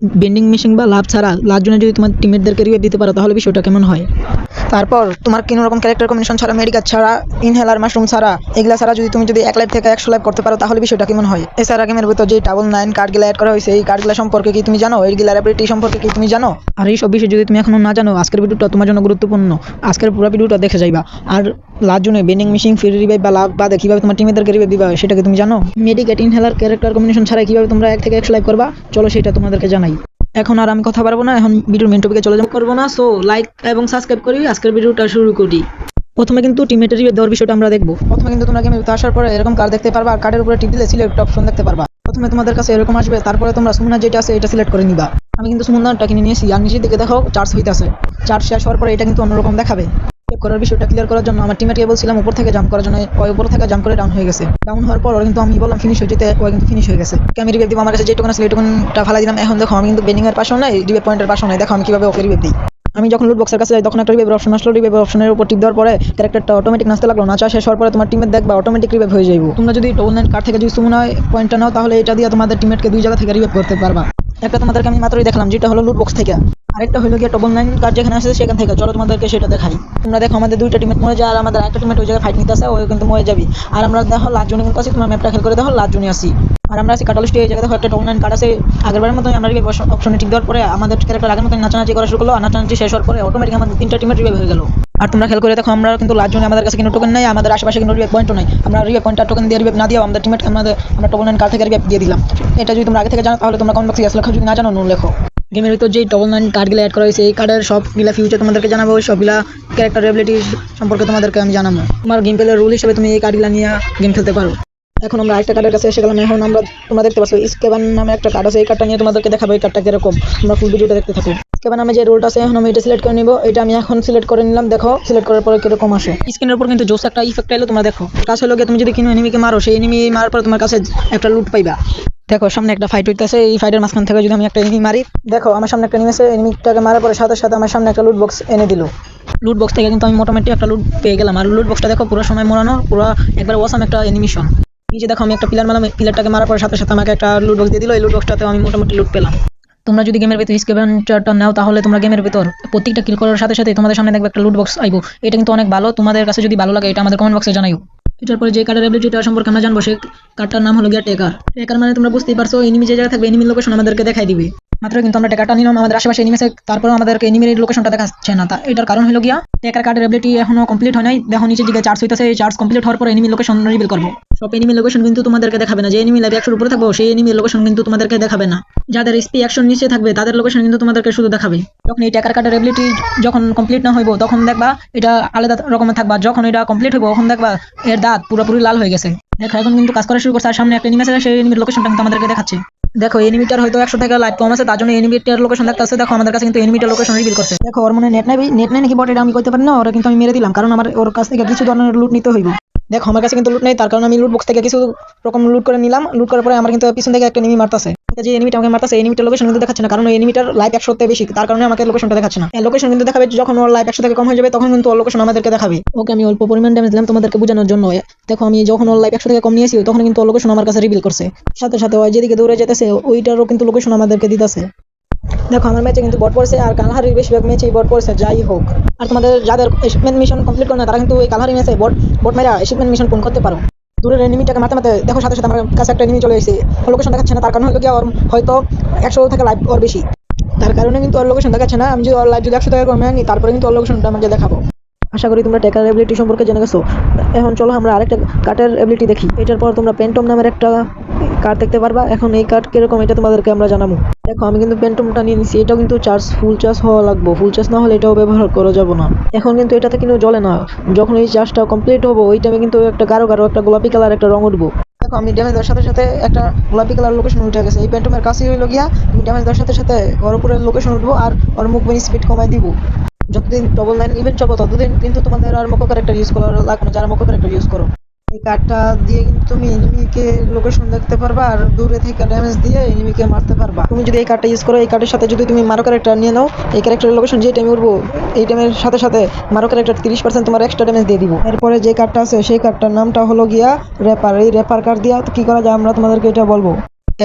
Bending machine বা লাভ ছাড়া লাভ জন্য যদি তোমার টিমমেটদেরকে রিভাইভ দিতে পারো তাহলে বিষয়টা কেমন হয়। তারপর তোমার কোনো রকম ক্যারেক্টার কম্বিনেশন ছাড়া, মেডিকেট ছাড়া, ইনহেলার মাশরুম ছাড়া, এগুলা ছাড়া যদি তুমি যদি 1 লাইফ থেকে 100 লাইফ করতে পারো তাহলে বিষয়টা কেমন হয়। এছাড়া গেমের ভিতর যে 999 কার্ডগুলো অ্যাড করা হয়েছে এই কার্ডগুলো সম্পর্কে কি তুমি জানো, এইগুলা অ্যাবিলিটি সম্পর্কে কি তুমি জানো। আর এই সব বিষয় যদি তুমি এখনো না জানো, আজকের ভিডিওটা তোমার জন্য গুরুত্বপূর্ণ। আজকের পুরো ভিডিওটা দেখে যাইবা। আর লাভ জন্য বেন্ডিং মেশিন ফ্রি রিভাইভ বা লাভ বাদে কিভাবে তোমার টিমমেটদেরকে রিভাইভ দিবা সেটা কি তুমি জানো। মেডিকেট, ইনহেলার, ক্যারেক্টার কম্বিনেশন ছাড়া কিভাবে তোমরা 1 থেকে 100 লাইফ করবা, চলো সেটা তোমাদেরকে জানাই। এখন আর আমি কথা পারবো না, এখন ভিডিওর মেন টপিকে চলে যাব করবো না। সো লাইক এবং সাবস্ক্রাইব করি, আজকের ভিডিওটা শুরু করি। প্রথমে কিন্তু টিমমেটের রিভাইভ দেওয়ার বিষয়টা আমরা দেখবো। প্রথমে কিন্তু তোমরা গেমে আসার পরে এরকম কার্ড দেখতে পারবা, আর কার্ডের উপরে টিপ দিলে সিলেক্ট অপশন দেখতে পারবা। প্রথমে তোমাদের কাছে এরকম আসবে, তারপরে তোমরা সুমনা যেটা আছে এটা সিলেক্ট করে নিবা। আমি কিন্তু সুমনাটা কিনে নিয়েছি, আর নিচের দিকে দেখো চার্জ হইতাছে। চার্জ শেষ হওয়ার পরে এটা কিন্তু অন্যরকম দেখাবে। করার বিষয়টা ক্লিয়ার করার জন্য আমার টিমমেটকে বলছিলাম উপর থেকে জাম্প করার জন্য, ওই উপর থেকে জাম্প করে ডাউন হয়ে গেছে। ডাউন হওয়ার পর কিন্তু আমি বললাম ফিনিশ হয়ে যেতে, ওই কিন্তু ফিনিশ হয়ে গেছে। আমি রিভাইভ দিব, আমার কাছে যেটুকুন আছে এইটুকুনটা ফালাই দিলাম। এখন দেখো আমি কিন্তু বেন্ডিং এর পাশে নাই, রিভাইভ পয়েন্টের পাশে নাই। দেখো আমি কিভাবে ওকে রিভাইভ দিই। আমি যখন লুট বক্সের কাছে যাই তখন একটা রিভাইভ অপশন আসলো। রিভাইভ অপশনের উপর টিপ দেওয়ার পরে ক্যারেক্টারটা অটোমেটিক নাচতে লাগলো। নাচা শেষ হওয়ার পরে তোমার টিমমেট দেখবা অটোমেটিক রিভাইভ হয়ে যাইবো। তোমরা যদি 999 কার্ড থেকে যদি সুমনা পয়েন্টটা নাও তাহলে এটা দিয়ে তোমাদের টিমমেটকে 2 জায়গা থেকে রিভাইভ করতে পারবা। একটা তোমাদেরকে আমি মাত্রই দেখালাম যেটা হলো লুট বক্স থেকে, আরেকটা হলো গিয়ে 999 কার্ড যেখানে আছে সেখান থেকে। চলো তোমাদেরকে সেটা দেখাই। তোমরা দেখো আমাদের 2টা টিমমেট মরে যায়, আর আমাদের একটা টিমমেট ওই জায়গায় ফাইট নিতেছে, ওই কিন্তু মরে যাবি। আর আমরা দেখো লাস্ট জোনে কিন্তু আছি, তোমার ম্যাপটা খেয়াল করে দেখো লাস্ট জোনে আছি। আর আমরা আছি কাটালিস্ট। এই জায়গায় দেখো একটা 999 কার্ড আছে। আগেরবারের মতোই আমরা রিভাইভ অপশনে টিপ দেওয়ার পরে আমাদের ক্যারেক্টার আগের মতোই নাচানাচি করা শুরু করলো, আর নাচানাচি শেষ হওয়ার পরে অটোমেটিক আমাদের 3টা টিমমেট রিভাইভ হয়ে গেল। আর তোমরা খেয়াল করে দেখো আমরা কিন্তু লাস্ট জোনে আমাদের কাছে কোনো টোকেন নাই, আমাদের আশেপাশে কোনো রিভাইভ পয়েন্টও নাই। আমরা রিভাইভ পয়েন্ট আর টোকেন দিয়ে রিভাইভ না দিয়েও আমাদের টিমমেট আমরা 999 কার্ড থেকে রিভাইভ দিয়ে দিলাম। এটা যদি তোমরা আগে থেকে জানো তাহলে তোমরা কমেন্ট বক্সে লেখো, যদি না জানো নো লেখো। গেমের ভিতর যে 999 কার্ডগুলো অ্যাড করা হয়েছে এই কার্ডের সবগুলা ফিউচার তোমাদেরকে জানাবো, সবগুলা ক্যারেক্টার এবিলিটি সম্পর্কে তোমাদেরকে আমি জানাবো। তোমার গেম প্লের রুল হিসেবে তুমি এই কার্ডগুলো নিয়ে গেম খেলতে পারো। এখন আমরা আরেকটা কার্ডের কাছে এসে গেলাম। এখন আমরা তোমরা দেখতে পাচ্ছ স্কেবান নামে একটা কার্ড আছে, এই কার্ডটা নিয়ে তোমাদেরকে দেখাবো এই কার্ডটা কিরকম। তোমরা ফুল ভিডিওটা দেখতে থাকো। স্কেবান নামে যে রোলটা আছে এখন আমি এটা সিলেক্ট করে নিব। এটা আমি এখন সিলেক্ট করে নিলাম। দেখো সিলেক্ট করার পরে কিরকম আসে। স্ক্রিনের উপর কিন্তু জোস একটা ইফেক্ট এলো, তোমরা দেখো। কাজ হলো গিয়ে তুমি যদি কোনো এনিমিকে মারো, সেই এনিমি মারার পর তোমার কাছে একটা লুট পাইবা। দেখো সামনে একটা ফাইট হইতেছে, এই ফাইটের মাঝখান থেকে যদি আমি একটা এনিমি মারি, দেখো আমার সামনে একটা এনিমি আছে, এনিমিটাকে মারার পরে সাথে সাথে আমার সামনে একটা লুট বক্স এনে দিল। লুট বক্স থেকে কিন্তু আমি মোটামুটি একটা লুট পেয়ে গেলাম। আর লুট বক্সটা দেখো পুরো সময় মোড়ানো, পুরো একবার ওয়াসাম একটা অ্যানিমেশন। নিচে দেখো আমি একটা পিলার মারলাম, পিলারটাকে মারার পরে সাথে সাথে আমাকে একটা লুট বক্স দিয়ে দিল। এই লুট বক্সটাতে আমি মোটামুটি লুট পেলাম। তোমরা যদি গেমের ভিতর স্কেভেঞ্জারটা নাও তাহলে তোমরা গেমের ভিতর প্রত্যেকটা কিল করার সাথে সাথে তোমাদের সামনে দেখবে একটা লুট বক্স আইবো। এটা কিন্তু অনেক ভালো, তোমাদের কাছে যদি ভালো লাগে এটা আমাদের কমেন্ট বক্সে জানাইও। এটার পরে যে কার্ডের এবিলিটিটা সম্পর্কে আমরা জানবো, সেই কার্ডটার নাম হলো গিয়া টেকার। টেকার মানে তোমরা বুঝতেই পারছো, এনিমি যে জায়গায় থাকবে এনিমির লোকেশন আমাদেরকে দেখাই দিবে। মাত্র কিন্তু আমরা টেকারটা নিলাম, আমাদের আশেপাশে এনিমি আছে, তারপরেও আমাদেরকে এনিমির লোকেশনটা দেখাচ্ছে না। এটার কারণ হলো গিয়া টেকার কার্ডের এবিলিটি এখনো কমপ্লিট হয় নাই। দেখো নিচের দিকে চার্জ হইতাছে, এই চার্জ কমপ্লিট হওয়ার পর এনিমির লোকেশন রিভিল করবো। সব এনিমির লোকেশন কিন্তু তোমাদেরকে দেখাবে না। যে এনিমি লাইভ 100 উপরে থাকবো সেই এনিমির লোকেশন কিন্তু তোমাদেরকে দেখাবে না। যাদের এসপি 100 নিচে থাকবে তাদের লোকেশন কিন্তু তোমাদেরকে শুধু দেখাবে। যখন এই টেকার কার্ডের এবিলিটি যখন কমপ্লিট না হইব তখন দেখবা এটা আলাদা রকমের থাকবা। যখন এটা কমপ্লিট হইব তখন দেখবা এর দাঁত পুরোপুরি লাল হয়ে গেছে। দেখো এখন কিন্তু কাজ করা শুরু করছে, আর সামনে একটা এনিমি আছে, সেই এনিমির লোকেশনটা কিন্তু আমাদেরকে দেখাচ্ছে। দেখো এনিমিটার হয়তো 100 থেকে লাইভ কম আছে, তার জন্য এনিমিটার লোকেশন দেখাচ্ছে। দেখো আমাদের কাছে কিন্তু এনিমিটার লোকেশন রিভিল করছে। দেখো ওর মনে নেট নাই নাকি বট, এটা আমি কইতে পারি না। ওরা কিন্তু আমি মেরে দিলাম, কারণ আমার ওর কাছ থেকে কিছু ধরনের লুট নিতে হইব। দেখো আমার কাছে কিন্তু লুট নেই, তার কারণে আমি লুট বক্স থেকে কিছু রকম লুট করে নিলাম। লুট করার পরে আমার কিন্তু পিছন থেকে একটা এনিমি মারতাছে। যে এনিমিটা আমাকে মারতাছে এনিমিটার লোকেশন কিন্তু দেখাচ্ছে না, কারণ ওই এনিমিটার লাইভ 100 থেকে বেশি, তার কারণে আমাকে লোকেশনটা দেখাচ্ছে না। এই লোকেশন কিন্তু দেখাবে যখন ওর লাইভ 100 থেকে কম হয়ে যাবে, তখন কিন্তু ওর লোকেশন আমাদেরকে দেখাবে। ওকে আমি অল্প পরিমাণ ড্যামেজ দিলাম তোমাদেরকে বোঝানোর জন্য। দেখো আমি যখন ওর লাইভ 100 থেকে কম নিয়েছি তখন কিন্তু ওর লোকেশন আমার কাছে রিভিল করছে। সাথে সাথে ওই যেদিকে দৌড়ে যেতেছে ওইটারও কিন্তু লোকেশন আমাদেরকে দিতেছে। দেখো আমার ম্যাচে কিন্তু বট পড়ছে, আর কালহারির বেশিরভাগ ম্যাচেই বট পড়ছে। যাই হোক, আর তোমাদের যাদের অ্যাচিভমেন্ট মিশন কমপ্লিট করে না তারা কিন্তু ওই কালহারি ম্যাচে বট মেরা অ্যাচিভমেন্ট মিশন পূর্ণ করতে পারো। দূরের এনিমিটাকে মারতে মারতে দেখো সাথে সাথে আমার কাছে একটা এনিমি চলে এসেছে। ওর লোকেশন দেখাচ্ছে না, তার কারণ হলো গিয়ে ওর হয়তো 100 থেকে লাইভ ওর বেশি, তার কারণে কিন্তু ওর লোকেশন দেখাচ্ছে না। আমি যদি ওর লাইভ যদি 100 থেকে কমে আনি তারপরে কিন্তু ওর লোকেশনটা আমাকে দেখাবো। আশা করি তোমরা টেকার এবিলিটি সম্পর্কে জেনে গেছো। এখন চলো আমরা আরেকটা কার্ডের এবিলিটি দেখি। এটার পর তোমরা পেন্টম নামের একটা কার্ড দেখতে পারবা। এখন এই কার্ড কিরকম এটা তোমাদেরকে আমরা জানাবো। দেখো আমি কিন্তু পেন্টমটা নিয়ে নিচ্ছি। এটাও কিন্তু ফুল চার্জ হওয়া লাগবে। ফুল চার্জ না হলে এটাও ব্যবহার করা যাবে না। এখন কিন্তু এটাতে কিন্তু জ্বলে না। যখন এই চার্জটা কমপ্লিট হবো ওই টাইমে কিন্তু একটা গাঢ় একটা গোলাপি কালার একটা রং উঠবো। দেখো আমি ড্যামেজ দেওয়ার সাথে সাথে একটা গোলাপি কালার লোকেশন উঠে গেছে। এই পেন্টমের কাছেই হইলো গিয়া তুমি ড্যামেজ দেওয়ার সাথে সাথে ওর উপরে লোকেশন উঠবো, আর ওর মুভমেন্ট স্পিড কমাই দিব। যতদিন 999 ইভেন্ট চলবো ততদিন কিন্তু তোমাদের আর মকো ক্যারেক্টার ইউজ করা লাগবে না, যারা মকো ক্যারেক্টার ইউজ করো। এই কার্ডটা দিয়ে কিন্তু তুমি এনিমিকে লোকেশন দেখতে পারবা, আর দূরে থেকে ড্যামেজ দিয়ে এনিমিকে মারতে পারবা। তুমি যদি এই কার্ডটা ইউজ করো, এই কার্ডের সাথে যদি তুমি মারো ক্যারেক্টার নিয়ে নাও, এই ক্যারেক্টারের লোকেশন যে টাইমে উঠবো এই টাইমের সাথে সাথে মারো ক্যারেক্টার 30% তোমার এক্সট্রা ড্যামেজ দিয়ে দিব। এরপরে যে কার্ডটা আছে সেই কার্ডটার নামটা হলো গিয়া র্যাপার। এই র্যাপার কার্ড দিয়ে কি করা যায় আমরা তোমাদেরকে এটা বলবো।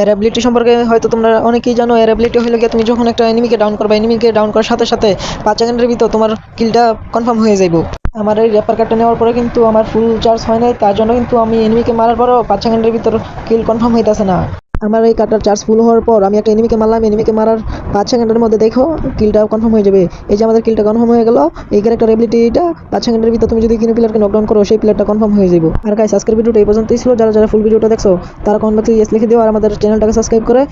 এর অ্যাবিলিটি সম্পর্কে হয়তো তোমরা অনেকেই জানো। এর অ্যাবিলিটি হলো গিয়ে তুমি যখন একটা এনিমিকে ডাউন করবে, এনিমিকে ডাউন করার সাথে সাথে 5 সেকেন্ডের ভিতর তোমার কিলটা কনফার্ম হয়ে যাইব। আমার এই র্যাপার কার্ডটা নেওয়ার পরে কিন্তু আমার ফুল চার্জ হয় নাই, তার জন্য কিন্তু আমি এনিমিকে মারার পরেও 5 সেকেন্ডের ভিতর কিল কনফার্ম হইতাছে না। আমার এই কার্ডটার চার্জ ফুল হওয়ার পর আমি একটা এনিমিকে মারলাম, এনিমিকে মারার 5 সেকেন্ডের মধ্যে দেখো কিলটা কনফার্ম হয়ে যাবে। এই যে আমাদের কিলটা কনফার্ম হয়ে গেল। এই ক্যারেক্টার এবিলিটিটা 5 সেকেন্ডের ভিতর তুমি যদি কোনো প্লেয়ারকে নকডাউন করো, সেই প্লেয়ারটা কনফার্ম হয়ে যাবে। আর গাইস, আজকের ভিডিওটা এই পর্যন্তই ছিল। যারা যারা ফুল ভিডিওটা দেখছো তারা কমেন্ট বক্সে ইয়েস লিখে দিও, আর আমাদের চ্যানেলটাকে সাবস্ক্রাইব করে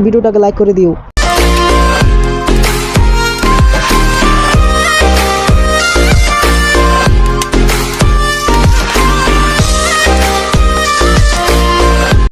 ভিডিওটাকে লাইক করে দিও।